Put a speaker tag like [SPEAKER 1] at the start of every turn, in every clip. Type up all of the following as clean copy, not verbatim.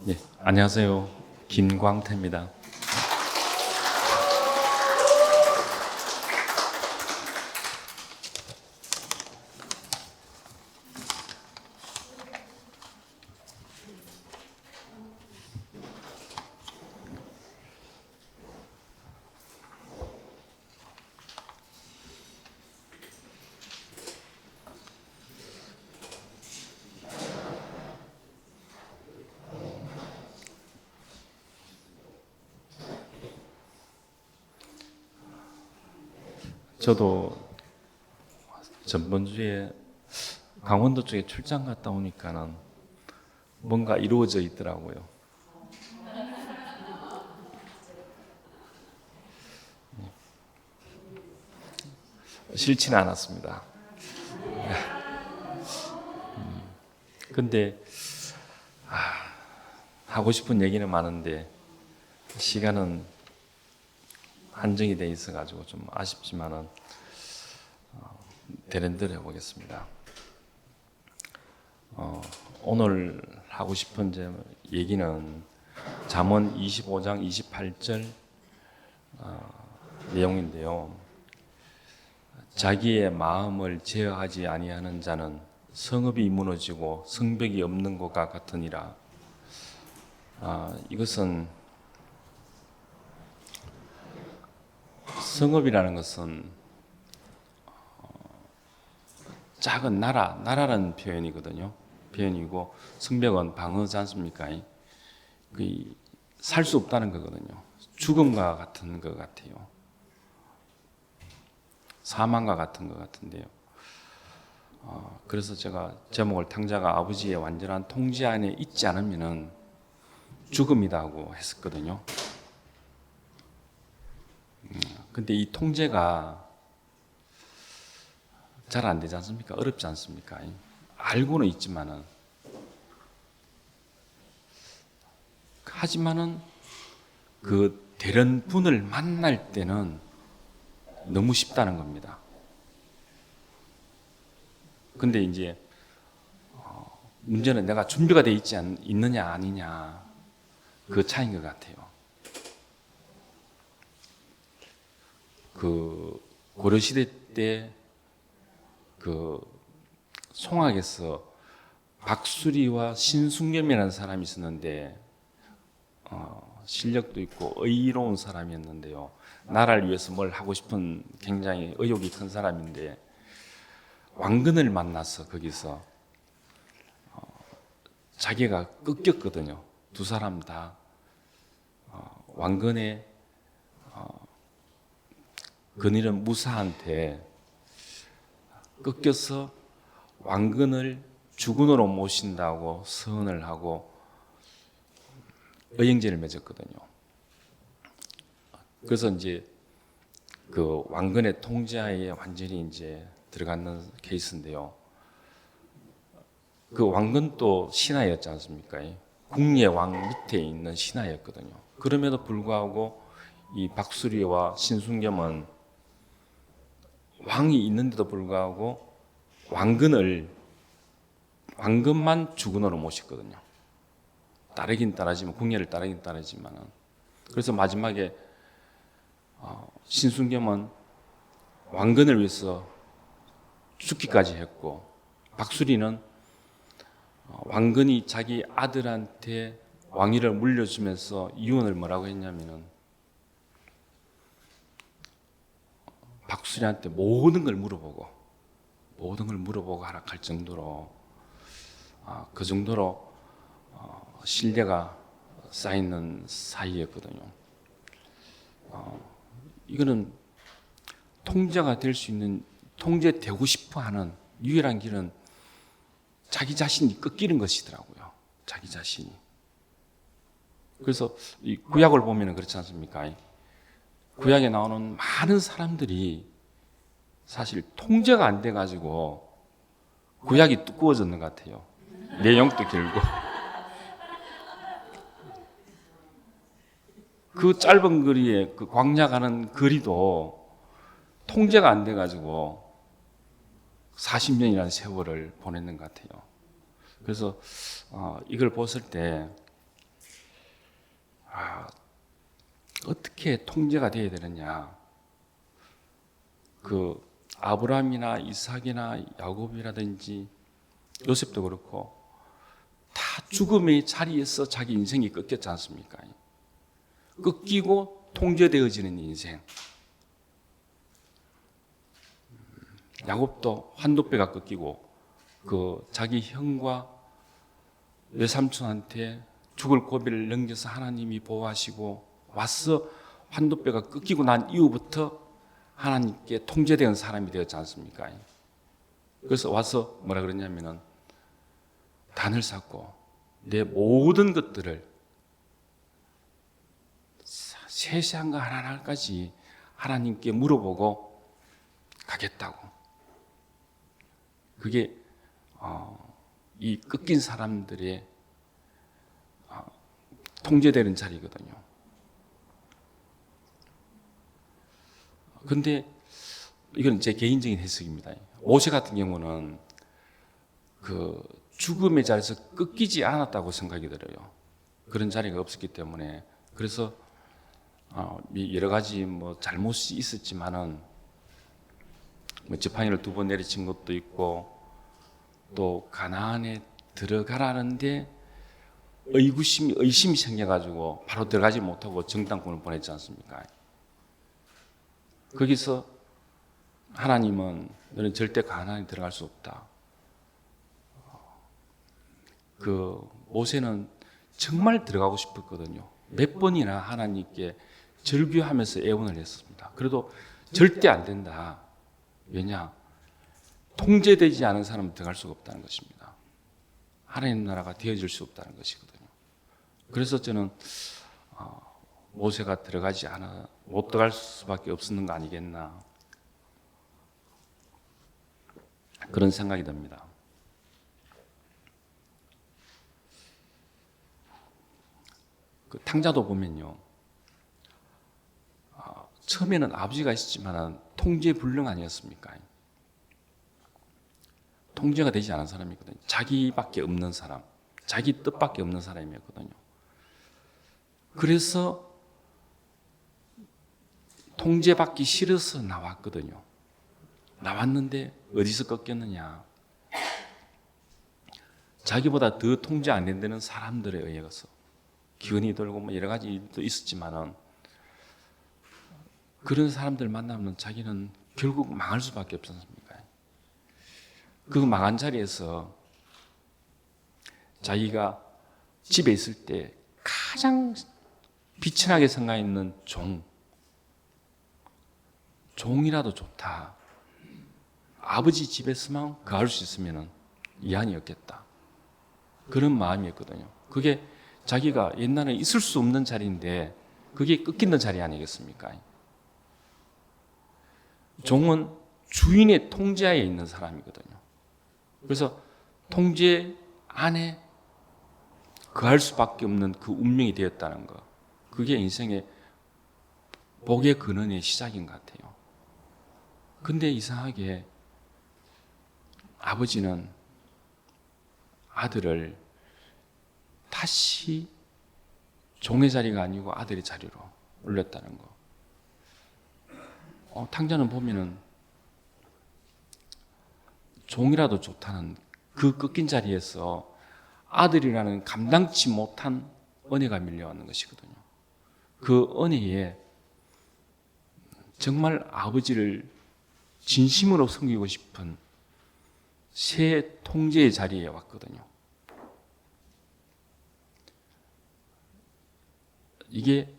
[SPEAKER 1] 네, 안녕하세요. 김광태입니다. 저도 전번주에 강원도 쪽에 출장 갔다 오니까는 뭔가 이루어져 있더라고요. 싫지는 않았습니다. 근데 하고 싶은 얘기는 많은데 시간은 한정이 돼 있어가지고 좀 아쉽지만은 되는 대로 해보겠습니다. 오늘 하고 싶은 얘기는 잠언 25장 28절 내용인데요. 자기의 마음을 제어하지 아니하는 자는 성읍이 무너지고 성벽이 없는 것과 같으니라. 이것은 성읍이라는 것은 작은 나라라는 표현이고 성벽은 방어지 않습니까? 살 수 없다는 거거든요. 죽음과 같은 것 같아요. 사망과 같은 것 같은데요. 그래서 제가 제목을 탕자가 아버지의 완전한 통제 안에 있지 않으면은 죽음이라고 했었거든요. 근데 이 통제가 잘 안 되지 않습니까? 어렵지 않습니까? 알고는 있지만은, 하지만은 그 되는 분을 만날 때는 너무 쉽다는 겁니다. 근데 이제 문제는 내가 준비가 돼 있느냐 아니냐 그 차이인 것 같아요. 그 고려시대 때 그 송악에서 박수리와 신순겸이라는 사람이 있었는데 실력도 있고 의로운 사람이었는데요. 나라를 위해서 뭘 하고 싶은 굉장히 의욕이 큰 사람인데 왕건을 만나서 거기서 자기가 꺾였거든요. 두 사람 다 왕건의 근위는 무사한테 꺾여서 왕건을 주군으로 모신다고 서언을 하고 의형제를 맺었거든요. 그래서 이제 그 왕건의 통제하에 완전히 이제 들어가는 케이스인데요. 그 왕건도 신하였지 않습니까? 궁리의 왕 밑에 있는 신하였거든요. 그럼에도 불구하고 이 박수리와 신순겸은 왕이 있는데도 불구하고 왕건만 주군으로 모셨거든요. 따르긴 따르지만 궁예를 따르긴 따르지만은 그래서 마지막에 신순겸은 왕건을 위해서 죽기까지 했고 박수리는 왕건이 자기 아들한테 왕위를 물려주면서 이혼을 뭐라고 했냐면은 박수리한테 모든 걸 물어보고 하락할 정도로 그 정도로 신뢰가 쌓이는 사이였거든요. 이거는 통제가 될 수 있는, 통제되고 싶어하는 유일한 길은 자기 자신이 꺾이는 것이더라고요. 자기 자신이. 그래서 이 구약을 보면 그렇지 않습니까? 구약에 나오는 많은 사람들이 사실 통제가 안 돼가지고 구약이 두꺼워졌는 것 같아요. 내용도 길고. 그 짧은 거리에 그 광야 가는 거리도 통제가 안 돼가지고 40년이라는 세월을 보냈는 것 같아요. 그래서 이걸 봤을 때 어떻게 통제가 되어야 되느냐. 그 아브라함이나 이삭이나 야곱이라든지 요셉도 그렇고 다 죽음의 자리에서 자기 인생이 꺾였지 않습니까? 꺾이고 통제되어지는 인생. 야곱도 환도뼈가 꺾이고 그 자기 형과 외삼촌한테 죽을 고비를 넘겨서 하나님이 보호하시고 와서 환도뼈가 꺾이고 난 이후부터 하나님께 통제되는 사람이 되었지 않습니까? 그래서 와서 뭐라 그러냐면은 단을 쌓고 내 모든 것들을 세세한 거 하나하나까지 하나님께 물어보고 가겠다고. 그게 이 꺾인 사람들의 통제되는 자리거든요. 근데 이건 제 개인적인 해석입니다. 모세 같은 경우는 그 죽음의 자리에서 꺾이지 않았다고 생각이 들어요. 그런 자리가 없었기 때문에. 그래서 여러 가지 뭐 잘못이 있었지만은 뭐 지팡이를 2번 내리친 것도 있고 또 가나안에 들어가라는데 의심이 생겨가지고 바로 들어가지 못하고 정탐꾼을 보냈지 않습니까? 거기서 하나님은 너는 절대 가나안에 들어갈 수 없다. 그 모세는 정말 들어가고 싶었거든요. 몇 번이나 하나님께 절규하면서 애원을 했습니다. 그래도 절대 안 된다. 왜냐? 통제되지 않은 사람은 들어갈 수가 없다는 것입니다. 하나님 나라가 되어질 수 없다는 것이거든요. 그래서 저는 모세가 못 들어갈 수밖에 없었는 거 아니겠나 그런 생각이 듭니다. 그 탕자도 보면요, 처음에는 아버지가 있었지만 통제불능 아니었습니까? 통제가 되지 않은 사람이거든요. 자기밖에 없는 사람, 자기 뜻밖에 없는 사람이었거든요. 그래서 통제받기 싫어서 나왔거든요. 나왔는데 어디서 꺾였느냐? 자기보다 더 통제 안 된다는 사람들에 의해서 기운이 돌고 뭐 여러 가지 일도 있었지만은 그런 사람들 만나면 자기는 결국 망할 수밖에 없지 않습니까? 그 망한 자리에서 자기가 집에 있을 때 가장 비천하게 생각했는 종이라도 좋다. 아버지 집에서만 거할 수 있으면 이한이 없겠다. 그런 마음이었거든요. 그게 자기가 옛날에 있을 수 없는 자리인데 그게 꺾이는 자리 아니겠습니까? 종은 주인의 통제하에 있는 사람이거든요. 그래서 통제 안에 거할 수밖에 없는 그 운명이 되었다는 것. 그게 인생의 복의 근원의 시작인 것 같아요. 근데 이상하게 아버지는 아들을 다시 종의 자리가 아니고 아들의 자리로 올렸다는 거. 탕자는 보면은 종이라도 좋다는 그 꺾인 자리에서 아들이라는 감당치 못한 은혜가 밀려오는 것이거든요. 그 은혜에 정말 아버지를 진심으로 섬기고 싶은 새 통제의 자리에 왔거든요. 이게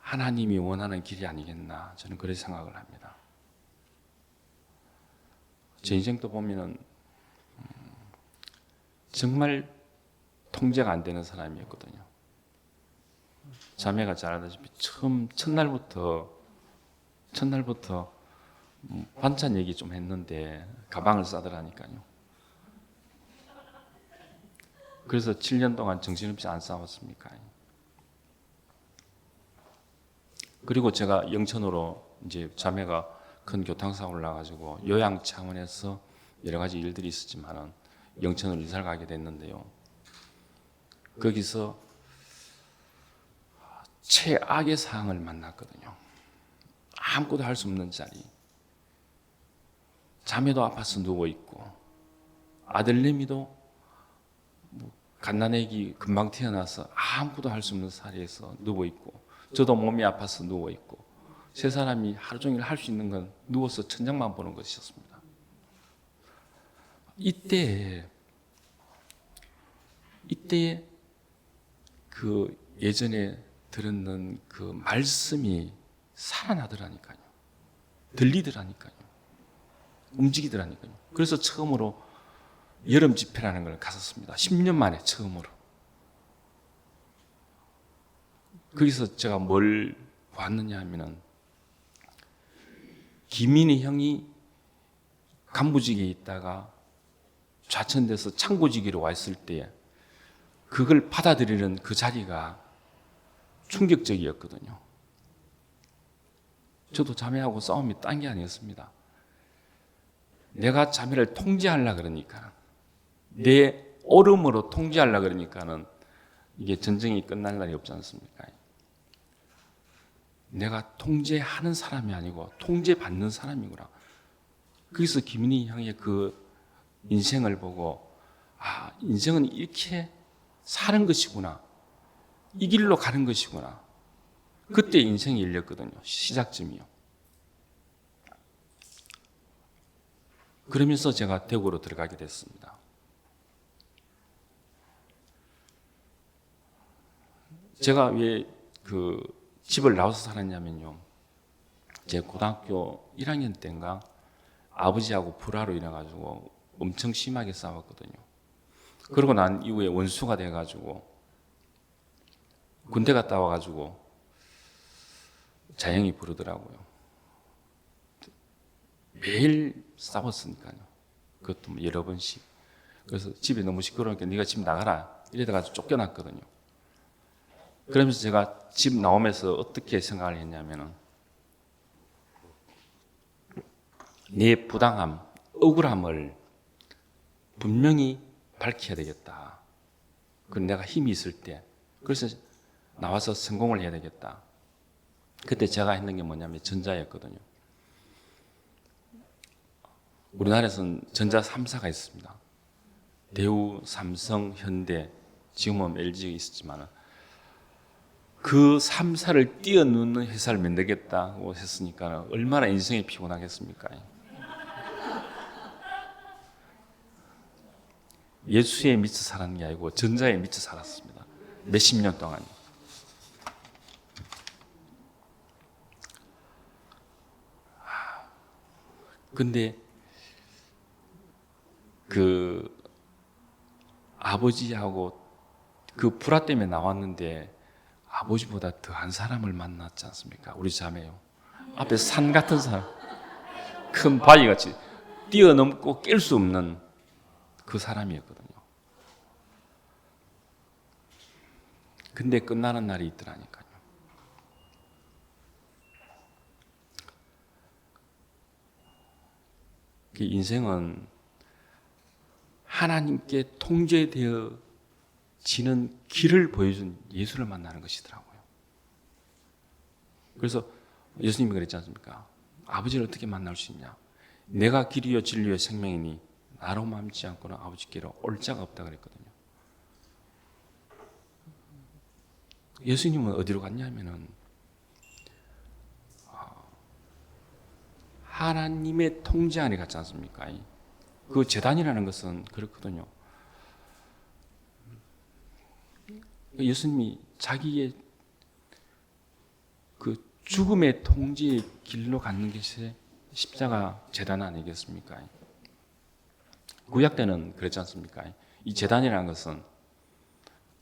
[SPEAKER 1] 하나님이 원하는 길이 아니겠나 저는 그렇게 생각을 합니다. 제 인생도 보면은 정말 통제가 안 되는 사람이었거든요. 자매가 잘 알다시피 첫날부터 반찬 얘기 좀 했는데 가방을 싸더라니까요. 그래서 7년 동안 정신없이 안 싸웠습니까? 그리고 제가 영천으로 이제 자매가 큰 교통사고를 나가지고 요양 차원에서 여러 가지 일들이 있었지만은 영천으로 이사를 가게 됐는데요. 거기서 최악의 상황을 만났거든요. 아무것도 할 수 없는 자리. 자매도 아파서 누워있고 아들내미도 갓난아기 금방 태어나서 아무것도 할 수 없는 자리에서 누워있고 저도 몸이 아파서 누워있고 세 사람이 하루 종일 할 수 있는 건 누워서 천장만 보는 것이었습니다. 이때 그 예전에 들었는 그 말씀이 살아나더라니까요. 들리더라니까요. 움직이더라니까요. 그래서 처음으로 여름 집회라는 걸 갔었습니다. 10년 만에 처음으로. 거기서 제가 뭘 봤느냐 하면은 김인희 형이 간부직에 있다가 좌천돼서 창고직으로 와 있을 때 그걸 받아들이는 그 자리가 충격적이었거든요. 저도 자매하고 싸움이 딴 게 아니었습니다. 내가 자매를 통제하려고 그러니까, 내 얼음으로 통제하려고 그러니까는 이게 전쟁이 끝날 날이 없지 않습니까? 내가 통제하는 사람이 아니고 통제받는 사람이구나. 거기서 김인희 형의 그 인생을 보고, 아, 인생은 이렇게 사는 것이구나. 이 길로 가는 것이구나. 그때 인생이 열렸거든요. 시작점이요. 그러면서 제가 대구로 들어가게 됐습니다. 제가 왜 그 집을 나와서 살았냐면요. 제 고등학교 1학년 때인가 아버지하고 불화로 인해가지고 엄청 심하게 싸웠거든요. 그러고 난 이후에 원수가 돼가지고 군대 갔다 와가지고 자영이 부르더라고요. 매일 싸웠으니까요. 그것도 뭐 여러 번씩. 그래서 집이 너무 시끄러우니까 네가 집 나가라 이러다가 쫓겨났거든요. 그러면서 제가 집 나오면서 어떻게 생각을 했냐면은 내 부당함, 억울함을 분명히 밝혀야 되겠다. 그럼 내가 힘이 있을 때, 그래서 나와서 성공을 해야 되겠다. 그때 제가 했는 게 뭐냐면 전자였거든요. 우리나라에서는 전자 3사가 있습니다. 대우, 삼성, 현대, 지금은 LG가 있었지만 그 3사를 뛰어넘는 회사를 만들겠다고 했으니까 얼마나 인생이 피곤하겠습니까? 예수에 미쳐 살았는 게 아니고 전자에 미쳐 살았습니다. 몇십 년 동안. 근데 그 아버지하고 그 불화 때문에 나왔는데 아버지보다 더한 사람을 만났지 않습니까? 우리 자매요. 앞에 산 같은 사람, 큰 바위같이 뛰어넘고 깰 수 없는 그 사람이었거든요. 근데 끝나는 날이 있더라니까요. 그 인생은 하나님께 통제되어지는 길을 보여준 예수를 만나는 것이더라고요. 그래서 예수님이 그랬지 않습니까? 아버지를 어떻게 만날 수 있냐? 내가 길이요 진리요 생명이니 나로 맘지 않고는 아버지께로 올 자가 없다 그랬거든요. 예수님은 어디로 갔냐면은 하나님의 통제 안에 갔지 않습니까? 그 제단이라는 것은 그렇거든요. 예수님이 자기의 그 죽음의 통제의 길로 가는 것이 십자가 제단 아니겠습니까? 구약 때는 그랬지 않습니까? 이 제단이라는 것은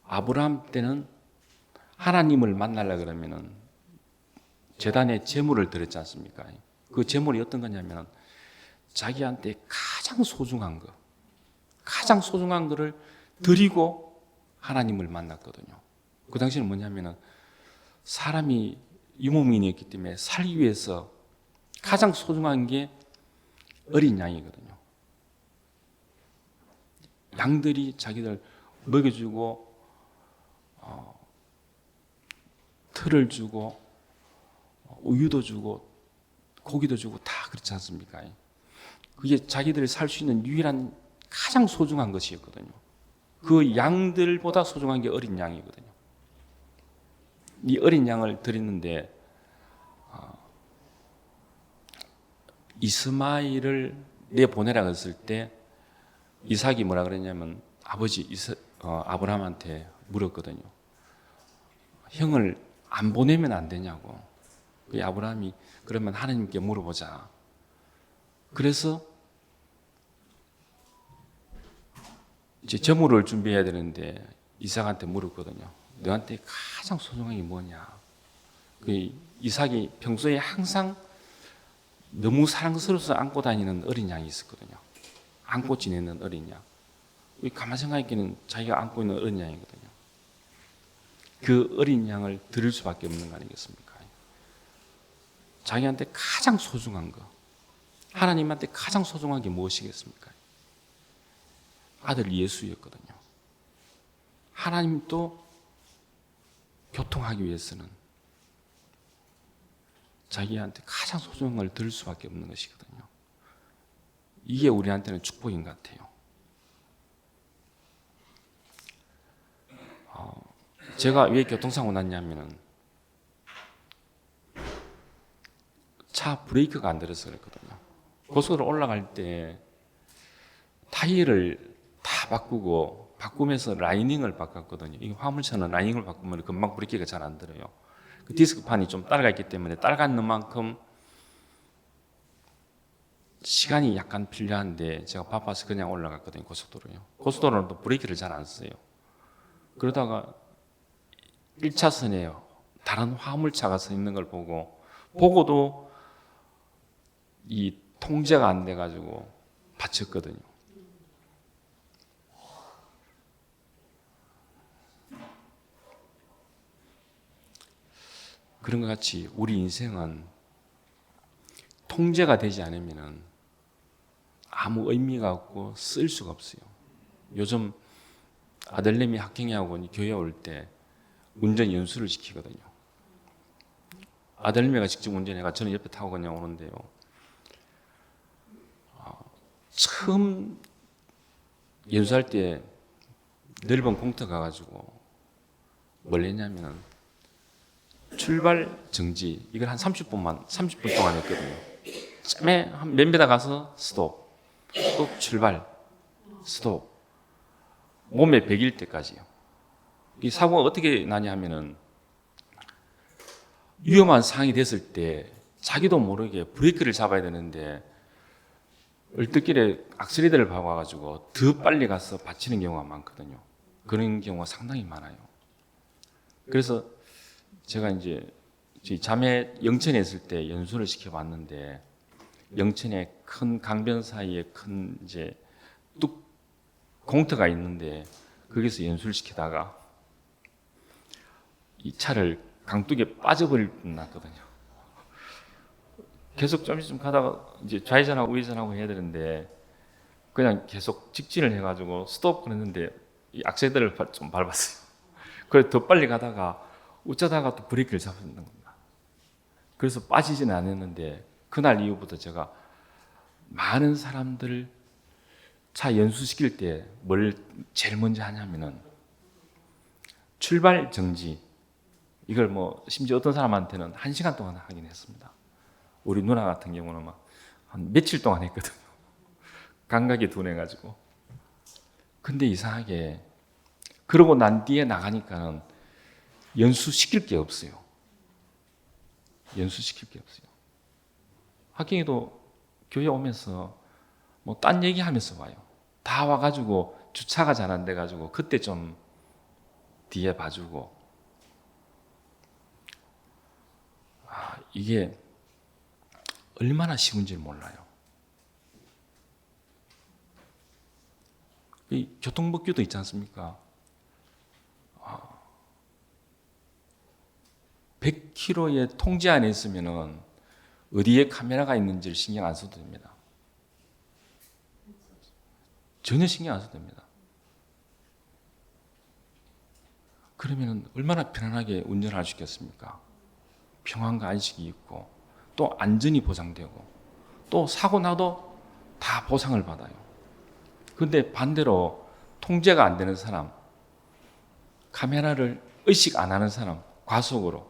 [SPEAKER 1] 아브라함 때는 하나님을 만나려 그러면은 제단에 제물을 드렸지 않습니까? 그 제물이 어떤 거냐면 자기한테 가장 소중한 거를 드리고 하나님을 만났거든요. 그 당시에는 뭐냐면은 사람이 유목민이었기 때문에 살기 위해서 가장 소중한 게 어린 양이거든요. 양들이 자기들 먹여주고 틀을 주고 우유도 주고 고기도 주고 다 그렇지 않습니까? 그게 자기들이 살 수 있는 유일한 가장 소중한 것이었거든요. 그 양들보다 소중한 게 어린 양이거든요. 이 어린 양을 드리는데 이스마엘을 내보내라고 했을 때 이삭이 뭐라 그랬냐면 아버지 아브라함한테 물었거든요. 형을 안 보내면 안 되냐고. 그 아브라함이 그러면 하나님께 물어보자. 그래서 이제 제물을 준비해야 되는데 이삭한테 물었거든요. 너한테 가장 소중한 게 뭐냐? 그 이삭이 평소에 항상 너무 사랑스러워서 안고 다니는 어린 양이 있었거든요. 안고 지내는 어린 양. 가만 생각하기에는 자기가 안고 있는 어린 양이거든요. 그 어린 양을 드릴 수밖에 없는 거 아니겠습니까? 자기한테 가장 소중한 거, 하나님한테 가장 소중한 게 무엇이겠습니까? 아들 예수였거든요. 하나님도 교통하기 위해서는 자기한테 가장 소중한 걸 드릴 수밖에 없는 것이거든요. 이게 우리한테는 축복인 것 같아요. 제가 왜 교통사고 났냐면은 차 브레이크가 안 들어서 그랬거든요. 고속도로 올라갈 때 타이어를 다 바꾸면서 라이닝을 바꿨거든요. 이 화물차는 라이닝을 바꾸면 금방 브레이크가 잘 안 들어요. 그 디스크판이 좀 따라가 있기 때문에 따라가는 만큼 시간이 약간 필요한데 제가 바빠서 그냥 올라갔거든요. 고속도로요. 고속도로는 또 브레이크를 잘 안 써요. 그러다가 1차선에 다른 화물차가 서 있는 걸 보고도 이 통제가 안 돼가지고 다쳤거든요. 그런 것 같이 우리 인생은 통제가 되지 않으면 아무 의미가 없고 쓸 수가 없어요. 요즘 아들내미 학행하고 교회 올 때 운전 연수를 시키거든요. 아들내미가 직접 운전해가 저는 옆에 타고 그냥 오는데요. 처음 연수할 때 넓은 공터 가가지고 뭘 했냐면은 출발 정지 이걸 한 30분 동안 했거든요. 짬에 한 몇 미터 가서 스톱, 또 출발, 스톱. 몸에 배길 때까지요. 이 사고가 어떻게 나냐 하면은 위험한 상황이 됐을 때 자기도 모르게 브레이크를 잡아야 되는데 얼떨결에 악셀레이터를 밟아가지고 더 빨리 가서 받치는 경우가 많거든요. 그런 경우가 상당히 많아요. 그래서 제가 이제 저희 자매 영천에 있을 때 연수를 시켜봤는데 영천에 큰 강변 사이에 큰 이제 뚝 공터가 있는데 거기서 연수를 시키다가 이 차를 강둑에 빠져버릴 뻔났거든요. 계속 좀 가다가 이제 좌회전하고 우회전하고 해야 되는데 그냥 계속 직진을 해가지고 스톱 그랬는데 이 악셀레터를 좀 밟았어요. 그래서 더 빨리 가다가 어쩌다가 또 브레이크를 잡았는 겁니다. 그래서 빠지지는 않았는데 그날 이후부터 제가 많은 사람들을 차 연수시킬 때 뭘 제일 먼저 하냐면은 출발 정지 이걸 뭐 심지어 어떤 사람한테는 1시간 동안 하긴 했습니다. 우리 누나 같은 경우는 막 한 며칠 동안 했거든요. 감각이 둔해가지고. 근데 이상하게 그러고 난 뒤에 나가니까는 연수시킬 게 없어요. 연수시킬 게 없어요. 학경이도 교회 오면서 뭐 딴 얘기하면서 와요. 다 와가지고 주차가 잘 안 돼가지고 그때 좀 뒤에 봐주고. 이게 얼마나 쉬운지 몰라요. 이 교통법규도 있지 않습니까? 100km의 통제 안에 있으면은 어디에 카메라가 있는지를 신경 안 써도 됩니다. 전혀 신경 안 써도 됩니다. 그러면 얼마나 편안하게 운전할 수 있겠습니까? 평안과 안식이 있고 또 안전이 보장되고 또 사고 나도 다 보상을 받아요. 그런데 반대로 통제가 안 되는 사람, 카메라를 의식 안 하는 사람, 과속으로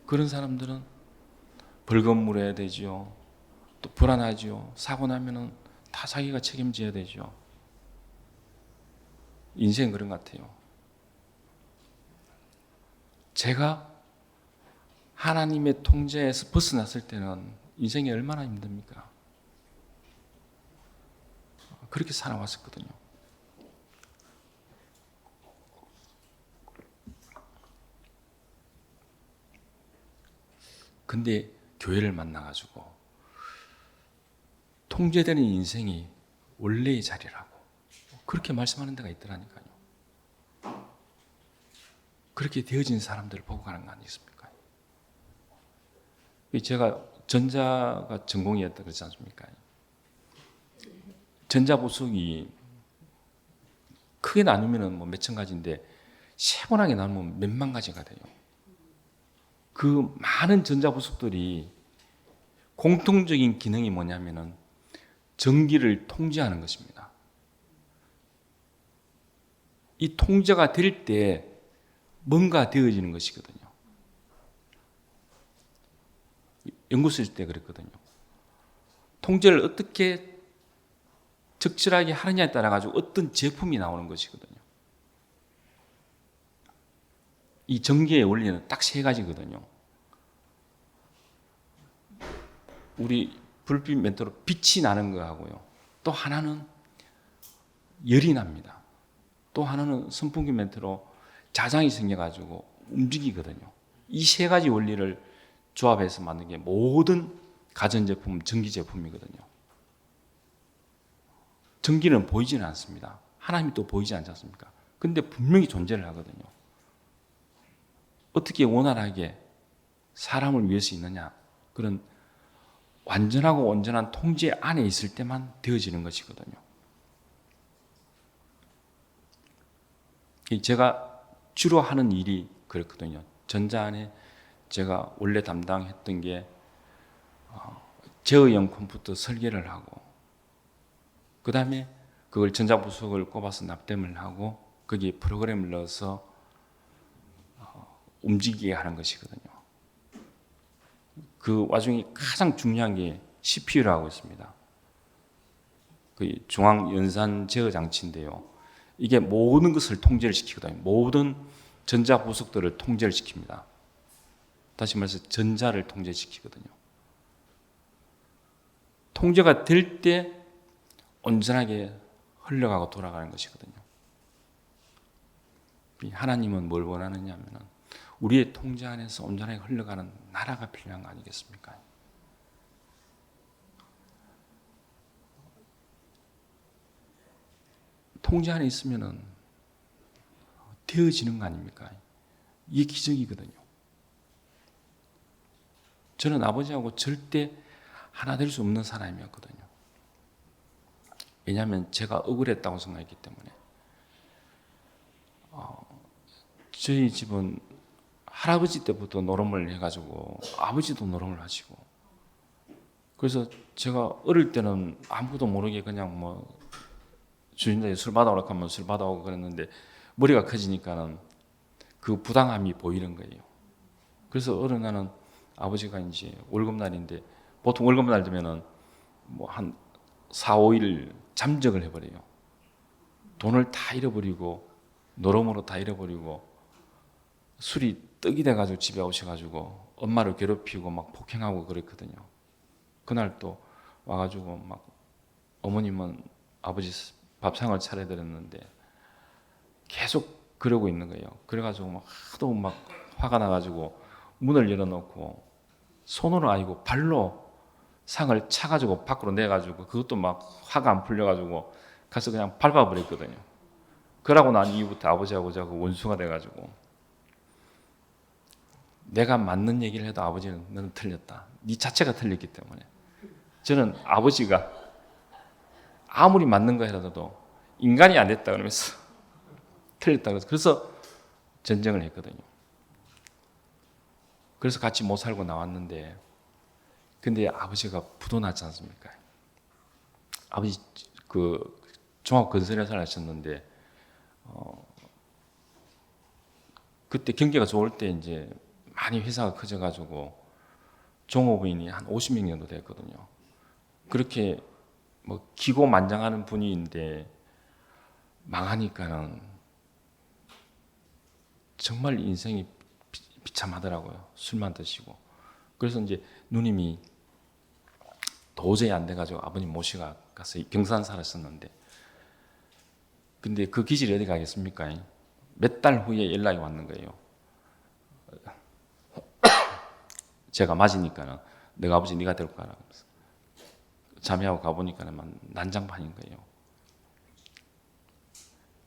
[SPEAKER 1] 그런 사람들은 벌금 물어야 되죠. 또 불안하죠. 사고 나면은 다 자기가 책임져야 되죠. 인생 그런 것 같아요. 제가 하나님의 통제에서 벗어났을 때는 인생이 얼마나 힘듭니까? 그렇게 살아왔었거든요. 근데 교회를 만나가지고 통제되는 인생이 원래의 자리라고 그렇게 말씀하는 데가 있더라니까요. 그렇게 되어진 사람들을 보고 가는 거 아니겠습니까? 제가 전자가 전공이었다 그러지 않습니까? 전자보석이 크게 나누면 뭐 몇천 가지인데 세분하게 나누면 몇만 가지가 돼요. 그 많은 전자보석들이 공통적인 기능이 뭐냐면은 전기를 통제하는 것입니다. 이 통제가 될 때 뭔가 되어지는 것이거든요. 연구소 있을 때 그랬거든요. 통제를 어떻게 적절하게 하느냐에 따라 가지고 어떤 제품이 나오는 것이거든요. 이 전기의 원리는 딱 세 가지거든요. 우리 불빛 멘트로 빛이 나는 거하고요. 또 하나는 열이 납니다. 또 하나는 선풍기 멘트로 자장이 생겨가지고 움직이거든요. 이 세 가지 원리를 조합해서 만든 게 모든 가전제품, 전기제품이거든요. 전기는 보이지는 않습니다. 하나님이 또 보이지 않지 않습니까? 근데 분명히 존재를 하거든요. 어떻게 원활하게 사람을 위해서 있느냐? 그런 완전하고 온전한 통제 안에 있을 때만 되어지는 것이거든요. 제가 주로 하는 일이 그렇거든요. 전자 안에 제가 원래 담당했던 게 제어형 컴퓨터 설계를 하고 그 다음에 그걸 전자부속을 꼽아서 납땜을 하고 거기에 프로그램을 넣어서 움직이게 하는 것이거든요. 그 와중에 가장 중요한 게 CPU라고 있습니다. 그 중앙 연산 제어 장치인데요. 이게 모든 것을 통제를 시키거든요. 모든 전자 부속들을 통제를 시킵니다. 다시 말해서 전자를 통제시키거든요. 통제가 될 때 온전하게 흘러가고 돌아가는 것이거든요. 하나님은 뭘 원하느냐 하면 우리의 통제 안에서 온전하게 흘러가는 나라가 필요한 거 아니겠습니까? 통제 안에 있으면 되어지는 거 아닙니까? 이게 기적이거든요. 저는 아버지하고 절대 하나 될 수 없는 사람이었거든요. 왜냐하면 제가 억울했다고 생각했기 때문에. 저희 집은 할아버지 때부터 노름을 해가지고 아버지도 노름을 하시고 그래서 제가 어릴 때는 아무것도 모르게 그냥 뭐 주인장이 술 받아오라고 하면 술 받아오고 그랬는데 머리가 커지니까는 그 부당함이 보이는 거예요. 그래서 어느 날은 아버지가 이제 월급날인데 보통 월급날 되면은 뭐 한 4, 5일 잠적을 해버려요. 돈을 다 잃어버리고 노름으로 다 잃어버리고 술이 떡이 돼가지고 집에 오셔가지고 엄마를 괴롭히고 막 폭행하고 그랬거든요. 그날 또 와가지고 막 어머님은 아버지 밥상을 차려드렸는데 계속 그러고 있는 거예요. 그래가지고 막 하도 막 화가 나가지고 문을 열어놓고 손으로 아니고 발로 상을 차가지고 밖으로 내가지고 그것도 막 화가 안 풀려가지고 가서 그냥 밟아버렸거든요. 그러고 난 이후부터 아버지하고 저하고 원수가 돼가지고 내가 맞는 얘기를 해도 아버지는 너는 틀렸다. 네 자체가 틀렸기 때문에 저는 아버지가 아무리 맞는 거 해라도 인간이 안 됐다 그러면서 틀렸다 그래서 전쟁을 했거든요. 그래서 같이 못 살고 나왔는데, 근데 아버지가 부도 났지 않습니까? 아버지 그 종합건설회사를 하셨는데, 그때 경기가 좋을 때 이제 많이 회사가 커져가지고 종업원이 한 50명 정도 됐거든요. 그렇게 뭐 기고만장하는 분위기인데 망하니까는 정말 인생이 비참하더라고요. 술만 드시고. 그래서 이제 누님이 도저히 안 돼가지고 아버님 모시고 가서 경산 살았었는데, 근데 그 기질이 어디 가겠습니까? 몇 달 후에 연락이 왔는 거예요. 제가 맞으니까는 내가 아버지 네가 데리고 가라. 자매하고 가보니까는 난장판인 거예요.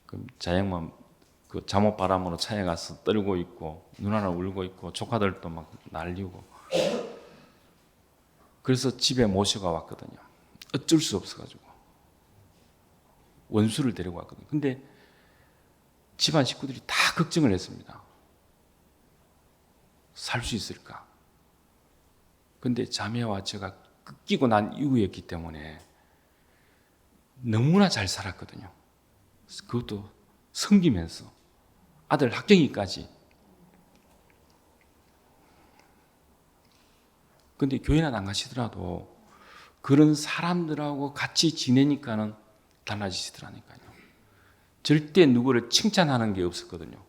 [SPEAKER 1] 그럼 자영만 그 잠옷 바람으로 차에 가서 떨고 있고 누나는 울고 있고 조카들도 막 난리고. 그래서 집에 모시고 왔거든요. 어쩔 수 없어가지고 원수를 데리고 왔거든요. 근데 집안 식구들이 다 걱정을 했습니다. 살 수 있을까? 근데 자매와 제가 끼고 난 이후였기 때문에 너무나 잘 살았거든요. 그것도 섬기면서 아들 학경이까지. 근데 교회는 안 가시더라도 그런 사람들하고 같이 지내니까는 달라지시더라니까요. 절대 누구를 칭찬하는 게 없었거든요.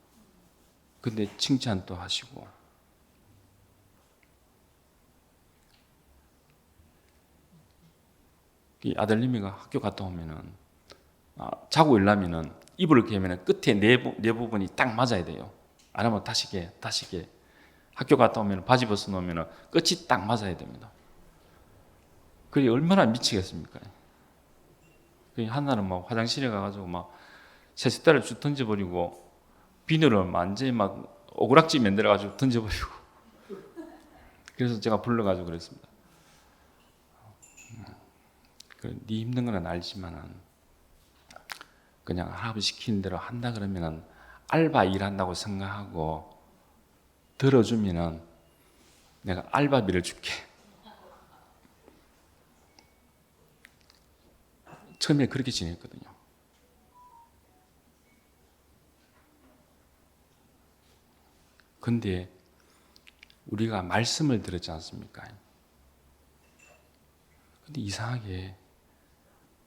[SPEAKER 1] 근데 칭찬도 하시고. 이 아들님이가 학교 갔다 오면은 자고 일어나면은 이불을 개면은 끝에 네 부분이 딱 맞아야 돼요. 안 하면 다시 개. 학교 갔다 오면 바지 벗어 놓으면 끝이 딱 맞아야 됩니다. 그게 얼마나 미치겠습니까? 하나는 막 화장실에 가가지고 막 세숫대를 쭉 던져버리고 비늘을 완전히 막 오그락지 만들어가지고 던져버리고. 그래서 제가 불러가지고 그랬습니다. 네 힘든 건 알지만은 그냥 할아버지 시키는 대로 한다 그러면은 알바 일한다고 생각하고 들어주면은 내가 알바비를 줄게. 처음에 그렇게 지냈거든요. 근데 우리가 말씀을 들었지 않습니까? 근데 이상하게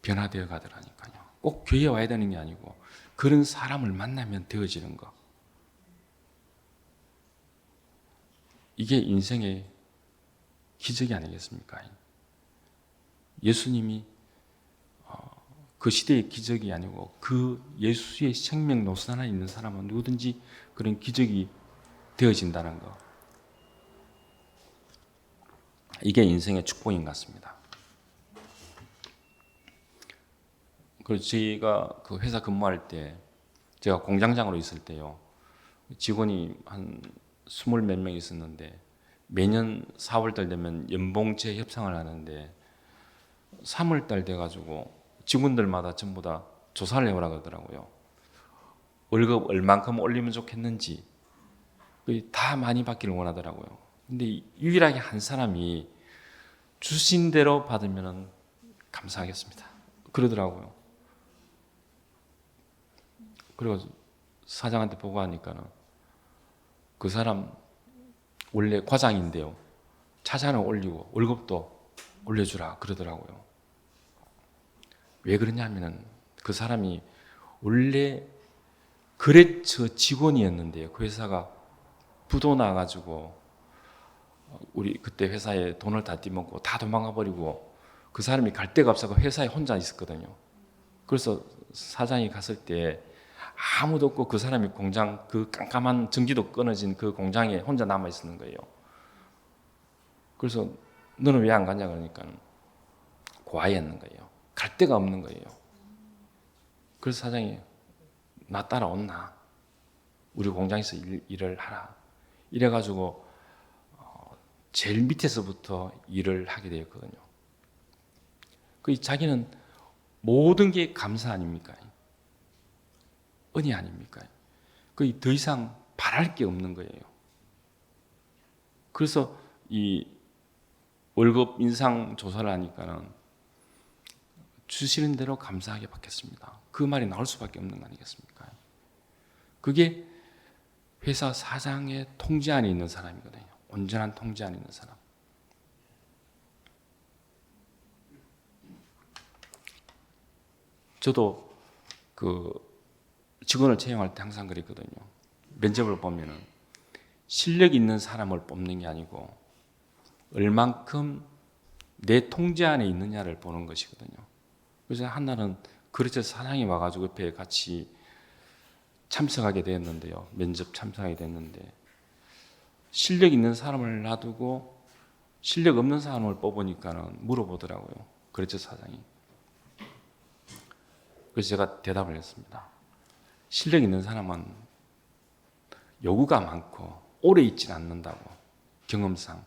[SPEAKER 1] 변화되어 가더라니까요. 꼭 교회에 와야 되는 게 아니고 그런 사람을 만나면 되어지는 거. 이게 인생의 기적이 아니겠습니까? 예수님이 그 시대의 기적이 아니고 그 예수의 생명 노선 하나 있는 사람은 누구든지 그런 기적이 되어진다는 거. 이게 인생의 축복인 것 같습니다. 그리고 제가 그 회사 근무할 때 제가 공장장으로 있을 때요. 직원이 한 20 몇 명 있었는데 매년 4월달 되면 연봉제 협상을 하는데 3월달 돼가지고 직원들마다 전부 다 조사를 해오라 그러더라고요. 월급 얼만큼 올리면 좋겠는지 다 많이 받기를 원하더라고요. 근데 유일하게 한 사람이 주신 대로 받으면 감사하겠습니다 그러더라고요. 그리고 사장한테 보고하니까는 그 사람 원래 과장인데요. 차장을 올리고 월급도 올려주라 그러더라고요. 왜 그러냐면은 그 사람이 원래 거래처 직원이었는데요. 그 회사가 부도 나가지고 우리 그때 회사에 돈을 다 띠먹고 다 도망가 버리고 그 사람이 갈 데가 없어서 회사에 혼자 있었거든요. 그래서 사장이 갔을 때 아무도 없고 그 사람이 공장 그 깜깜한 전기도 끊어진 그 공장에 혼자 남아 있었는 거예요. 그래서 너는 왜 안 가냐 그러니까 고아였는 거예요. 갈 데가 없는 거예요. 그래서 사장이 나 따라온나? 우리 공장에서 일을 하라. 이래가지고 제일 밑에서부터 일을 하게 되었거든요. 그 자기는 모든 게 감사 아닙니까? 은혜 아닙니까? 그 더 이상 바랄 게 없는 거예요. 그래서 이 월급 인상 조사를 하니까는 주시는 대로 감사하게 받겠습니다. 그 말이 나올 수밖에 없는 거 아니겠습니까? 그게 회사 사장의 통제 안에 있는 사람이거든요. 온전한 통제 안에 있는 사람. 저도 그 직원을 채용할 때 항상 그랬거든요. 면접을 보면은 실력 있는 사람을 뽑는 게 아니고 얼만큼 내 통제 안에 있느냐를 보는 것이거든요. 그래서 한날은 그렇게 사장이 와가지고 옆에 같이 참석하게 됐는데요. 면접 참석하게 됐는데 실력 있는 사람을 놔두고 실력 없는 사람을 뽑으니까는 물어보더라고요. 그렇죠, 사장이. 그래서 제가 대답을 했습니다. 실력 있는 사람은 요구가 많고 오래 있지는 않는다고, 경험상.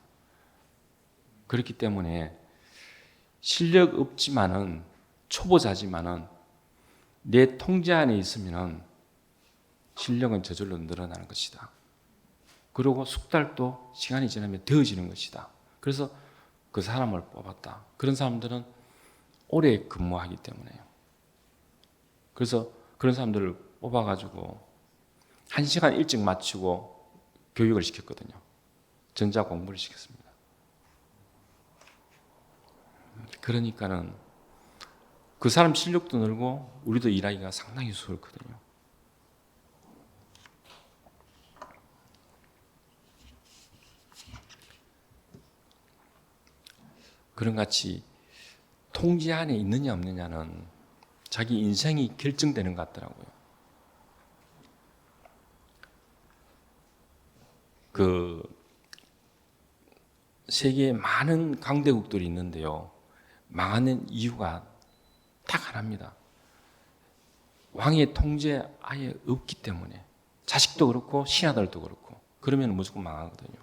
[SPEAKER 1] 그렇기 때문에 실력 없지만은 초보자지만은 내 통제 안에 있으면은 실력은 저절로 늘어나는 것이다. 그리고 숙달도 시간이 지나면 되어지는 것이다. 그래서 그 사람을 뽑았다. 그런 사람들은 오래 근무하기 때문에요. 그래서 그런 사람들을 뽑아가지고 1시간 일찍 마치고 교육을 시켰거든요. 전자 공부를 시켰습니다. 그러니까는 그 사람 실력도 늘고 우리도 일하기가 상당히 수월했거든요. 그런 같이 통제 안에 있느냐 없느냐는 자기 인생이 결정되는 것 같더라고요. 그 세계에 많은 강대국들이 있는데요. 망하는 이유가 딱 하나입니다. 왕의 통제 아예 없기 때문에. 자식도 그렇고 신하들도 그렇고. 그러면 무조건 망하거든요.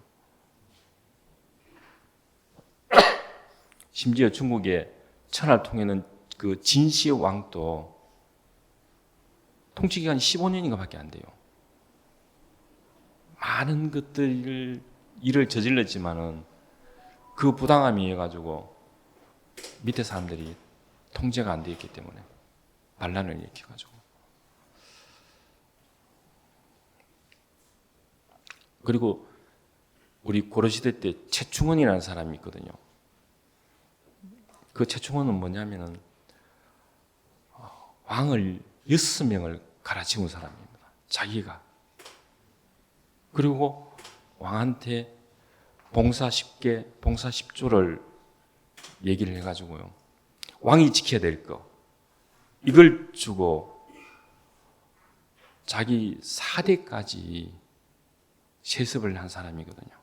[SPEAKER 1] 심지어 중국의 천하를 통해는 그 진시의 왕도 통치 기간이 15년인가 밖에 안 돼요. 많은 것들을 일을 저질렀지만은 그 부당함이 해 가지고 밑에 사람들이 통제가 안 돼 있기 때문에 반란을 일으켜 가지고. 그리고 우리 고려시대 때 최충원이라는 사람이 있거든요. 그 최충원은 뭐냐면은 왕을 6명을 갈아치운 사람입니다. 자기가. 그리고 왕한테 봉사 10개, 봉사 10조를 얘기를 해가지고요. 왕이 지켜야 될 거. 이걸 주고 자기 4대까지 세습을 한 사람이거든요.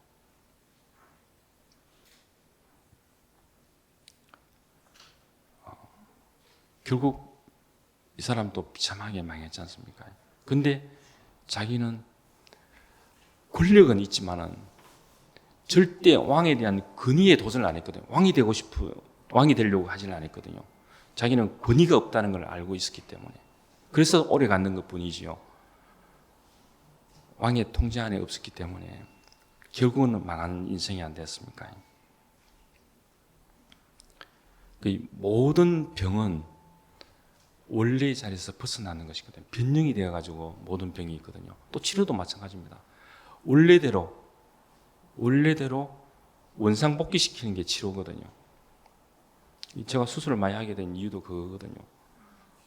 [SPEAKER 1] 결국 이 사람도 비참하게 망했지 않습니까? 근데 자기는 권력은 있지만은 절대 왕에 대한 권위에 도전을 안 했거든요. 왕이 되고 싶어요. 왕이 되려고 하지는 않았거든요. 자기는 권위가 없다는 걸 알고 있었기 때문에. 그래서 오래 갔는 것 뿐이지요. 왕의 통제 안에 없었기 때문에 결국은 망한 인생이 안 됐습니까? 그 모든 병은 원래의 자리에서 벗어나는 것이거든요. 변형이 되어가지고 모든 병이 있거든요. 또 치료도 마찬가지입니다. 원래대로 원상복귀시키는 게 치료거든요. 제가 수술을 많이 하게 된 이유도 그거거든요.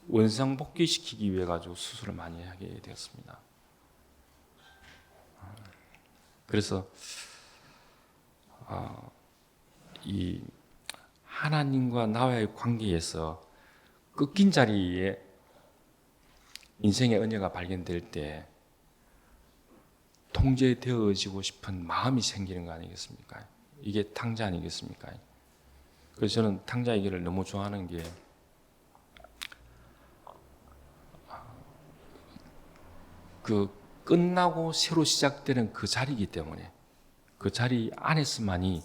[SPEAKER 1] 원상복귀시키기 위해 가지고 수술을 많이 하게 되었습니다. 그래서 이 하나님과 나와의 관계에서 꺾인 자리에 인생의 은혜가 발견될 때 통제되어지고 싶은 마음이 생기는 거 아니겠습니까? 이게 탕자 아니겠습니까? 그래서 저는 탕자 얘기를 너무 좋아하는 게 그 끝나고 새로 시작되는 그 자리이기 때문에 그 자리 안에서만이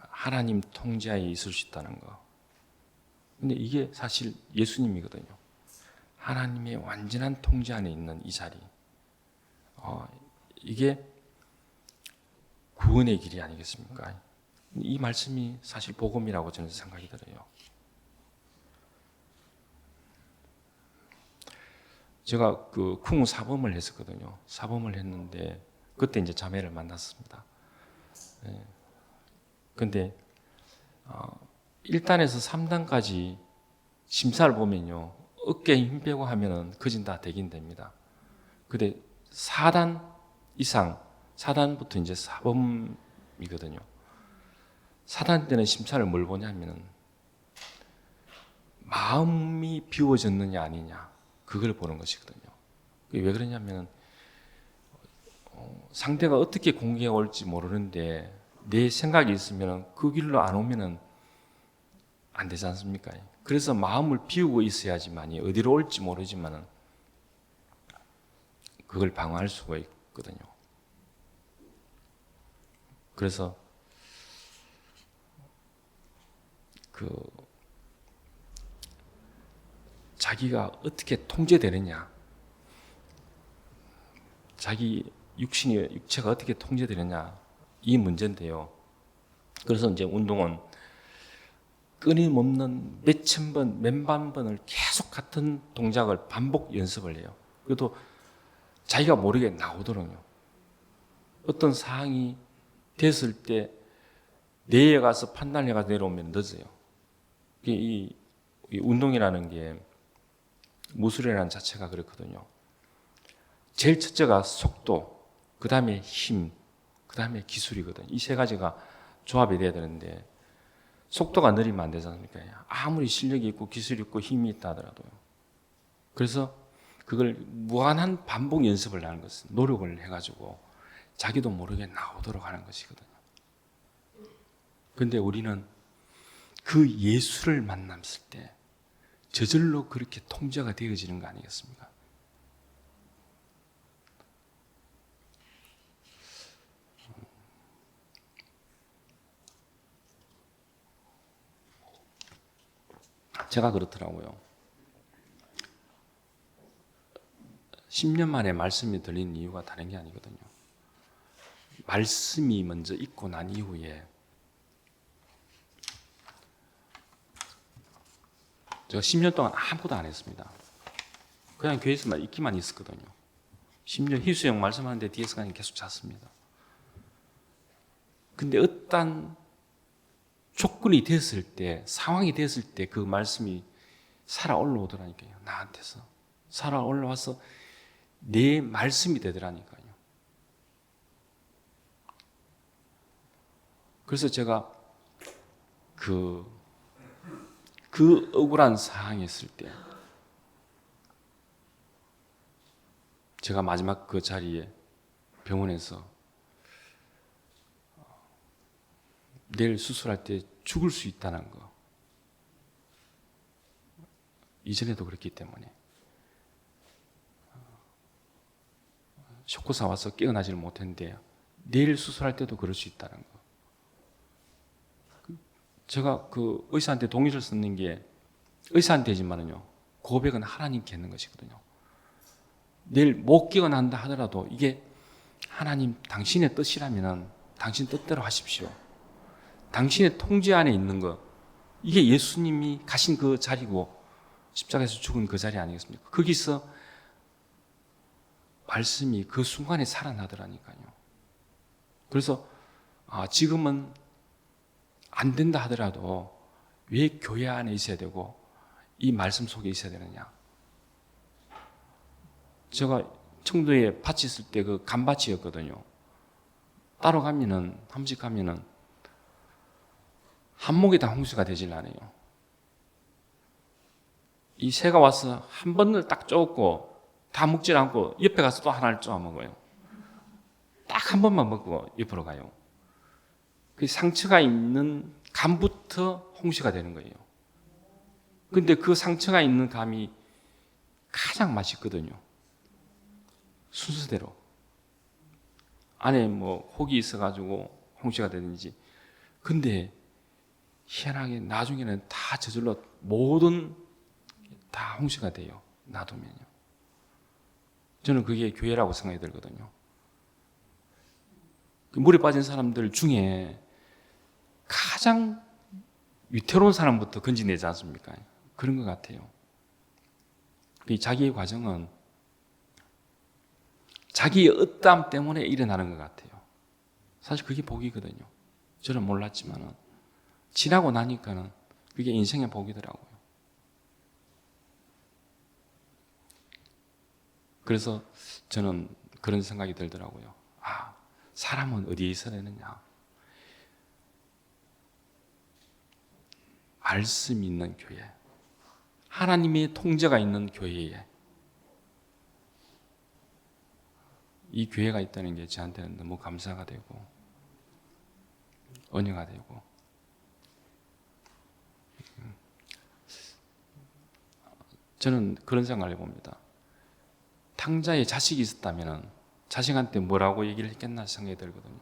[SPEAKER 1] 하나님 통제하에 있을 수 있다는 거. 근데 이게 사실 예수님이거든요. 하나님의 완전한 통제 안에 있는 이 자리. 이게 구원의 길이 아니겠습니까? 이 말씀이 사실 복음이라고 저는 생각이 들어요. 제가 그 쿵 사범을 했었거든요. 사범을 했는데 그때 이제 자매를 만났습니다. 근데 1단에서 3단까지 심사를 보면요, 어깨에 힘 빼고 하면은 거진 다 되긴 됩니다. 근데 4단 이상, 4단부터 이제 사범이거든요. 4단 때는 심사를 뭘 보냐면은 마음이 비워졌느냐 아니냐, 그걸 보는 것이거든요. 왜 그러냐면은 상대가 어떻게 공격해 올지 모르는데 내 생각이 있으면 그 길로 안 오면은 안 되지 않습니까? 그래서 마음을 비우고 있어야지만이 어디로 올지 모르지만은 그걸 방어할 수가 있거든요. 그래서 자기가 어떻게 통제되느냐, 자기 육체가 어떻게 통제되느냐, 이 문제인데요. 그래서 이제 운동은 끊임없는 몇천 번, 몇만 번을 계속 같은 동작을 반복 연습을 해요. 그래도 자기가 모르게 나오더라고요. 어떤 사항이 됐을 때 뇌에 가서 판단을 해가 내려오면 늦어요. 이 운동이라는 게 무술이라는 자체가 그렇거든요. 제일 첫째가 속도, 그 다음에 힘, 그 다음에 기술이거든요. 이 세 가지가 조합이 돼야 되는데 속도가 느리면 안 되지 않습니까? 아무리 실력이 있고 기술이 있고 힘이 있다 하더라도요. 그래서 그걸 무한한 반복 연습을 하는 것은 노력을 해가지고 자기도 모르게 나오도록 하는 것이거든요. 그런데 우리는 그 예수를 만났을 때 저절로 그렇게 통제가 되어지는 거 아니겠습니까? 제가 그렇더라고요. 10년 만에 말씀이 들린 이유가 다른 게 아니거든요. 말씀이 먼저 있고 난 이후에 제가 10년 동안 아무것도 안 했습니다. 그냥 교회에서만 있기만 있었거든요. 심지어 희수형 말씀하는데 뒤에서 그냥 계속 잤습니다. 근데 어떤 조건이 됐을 때, 상황이 됐을 때 그 말씀이 살아 올라오더라니까요. 나한테서. 살아 올라와서 내 말씀이 되더라니까요. 그래서 제가 그 억울한 상황이 있을 때 제가 마지막 그 자리에 병원에서 내일 수술할 때 죽을 수 있다는 거, 이전에도 그랬기 때문에 쇼크사 와서 깨어나지를 못했는데 내일 수술할 때도 그럴 수 있다는 거. 제가 그 의사한테 동의를 썼는 게 의사한테지만은요, 고백은 하나님께 했는 것이거든요. 내일 못 깨어난다 하더라도 이게 하나님 당신의 뜻이라면 당신 뜻대로 하십시오. 당신의 통제 안에 있는 것, 이게 예수님이 가신 그 자리고 십자가에서 죽은 그 자리 아니겠습니까? 거기서 말씀이 그 순간에 살아나더라니까요. 그래서 지금은 안 된다 하더라도 왜 교회 안에 있어야 되고 이 말씀 속에 있어야 되느냐. 제가 청도에 밭이 있을 때 그 감밭이었거든요. 따로 가면은, 한 번씩 가면은 한 목에 다 홍수가 되질 않아요. 이 새가 와서 한 번을 딱 쪼고 다 먹질 않고 옆에 가서 또 하나를 쪼아 먹어요. 딱 한 번만 먹고 옆으로 가요. 그 상처가 있는 감부터 홍시가 되는 거예요. 근데 그 상처가 있는 감이 가장 맛있거든요. 순서대로. 안에 뭐 혹이 있어가지고 홍시가 되든지. 근데 희한하게 나중에는 다 저절로 모든 다 홍시가 돼요. 놔두면요. 저는 그게 교회라고 생각이 들거든요. 그 물에 빠진 사람들 중에 가장 위태로운 사람부터 건지내지 않습니까? 그런 것 같아요. 이 자기의 과정은 자기의 어떠함 때문에 일어나는 것 같아요. 사실 그게 복이거든요. 저는 몰랐지만은 지나고 나니까는 그게 인생의 복이더라고요. 그래서 저는 그런 생각이 들더라고요. 아, 사람은 어디에 있어야 되느냐? 말씀이 있는 교회, 하나님의 통제가 있는 교회에 이 교회가 있다는 게 저한테는 너무 감사가 되고 은혜가 되고, 저는 그런 생각을 해봅니다. 탕자에 자식이 있었다면 자식한테 뭐라고 얘기를 했겠나 생각이 들거든요.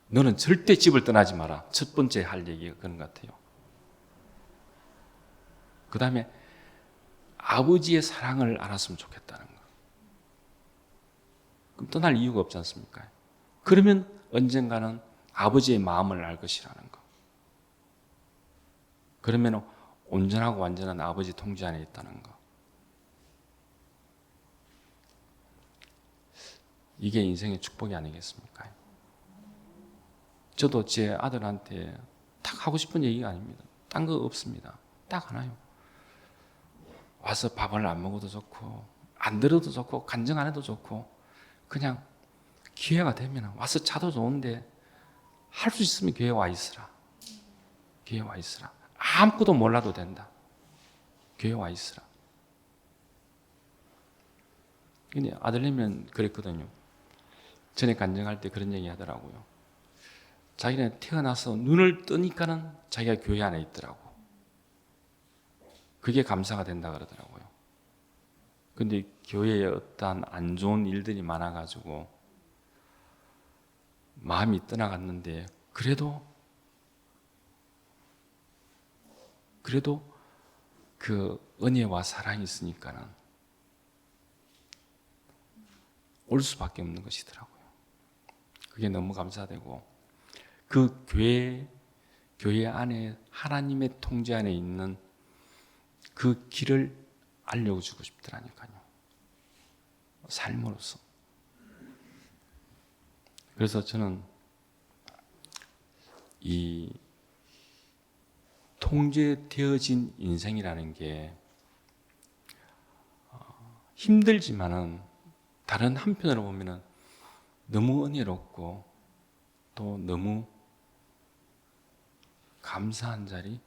[SPEAKER 1] 너는 절대 집을 떠나지 마라. 첫 번째 할 얘기가 그런 것 같아요. 그 다음에 아버지의 사랑을 알았으면 좋겠다는 거. 그럼 떠날 이유가 없지 않습니까? 그러면 언젠가는 아버지의 마음을 알 것이라는 거. 그러면 온전하고 완전한 아버지 통제 안에 있다는 거. 이게 인생의 축복이 아니겠습니까? 저도 제 아들한테 딱 하고 싶은 얘기가 아닙니다. 딴 거 없습니다. 딱 하나요. 와서 밥을 안 먹어도 좋고 안 들어도 좋고 간증 안 해도 좋고 그냥 기회가 되면 와서 자도 좋은데 할 수 있으면 교회 와 있으라. 교회 와 있으라. 아무것도 몰라도 된다. 교회 와 있으라. 근데 아들내미는 그랬거든요. 전에 간증할 때 그런 얘기 하더라고요. 자기는 태어나서 눈을 뜨니까는 자기가 교회 안에 있더라고. 그게 감사가 된다 그러더라고요. 근데 교회에 어떠한 안 좋은 일들이 많아가지고 마음이 떠나갔는데 그래도 그 은혜와 사랑이 있으니까는 올 수밖에 없는 것이더라고요. 그게 너무 감사되고 그 교회 안에 하나님의 통제 안에 있는 그 길을 알려주고 싶더라니까요. 삶으로서. 그래서 저는 이 통제되어진 인생이라는 게 힘들지만은 다른 한편으로 보면은 너무 은혜롭고 또 너무 감사한 자리,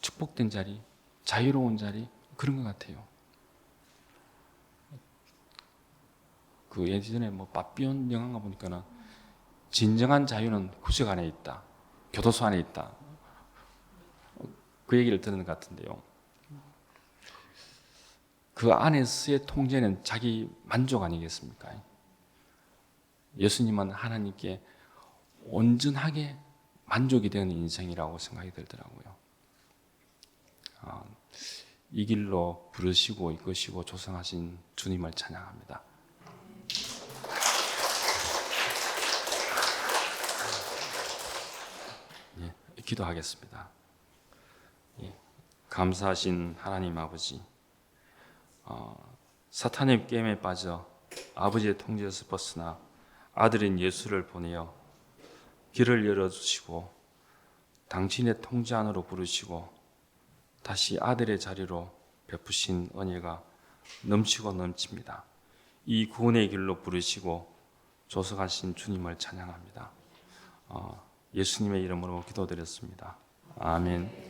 [SPEAKER 1] 축복된 자리, 자유로운 자리, 그런 것 같아요. 그 예전에 뭐 빠삐온 영화가 보니까는 진정한 자유는 구석 안에 있다, 교도소 안에 있다. 그 얘기를 듣는 것 같은데요. 그 안에서의 통제는 자기 만족 아니겠습니까? 예수님은 하나님께 온전하게 만족이 되는 인생이라고 생각이 들더라고요. 이 길로 부르시고 이끄시고 조성하신 주님을 찬양합니다. 예, 기도하겠습니다. 예, 감사하신 하나님 아버지, 사탄의 게임에 빠져 아버지의 통제에서 벗어나 아들인 예수를 보내어 길을 열어주시고 당신의 통제 안으로 부르시고 다시 아들의 자리로 베푸신 은혜가 넘치고 넘칩니다. 이 구원의 길로 부르시고 조성하신 주님을 찬양합니다. 예수님의 이름으로 기도드렸습니다. 아멘.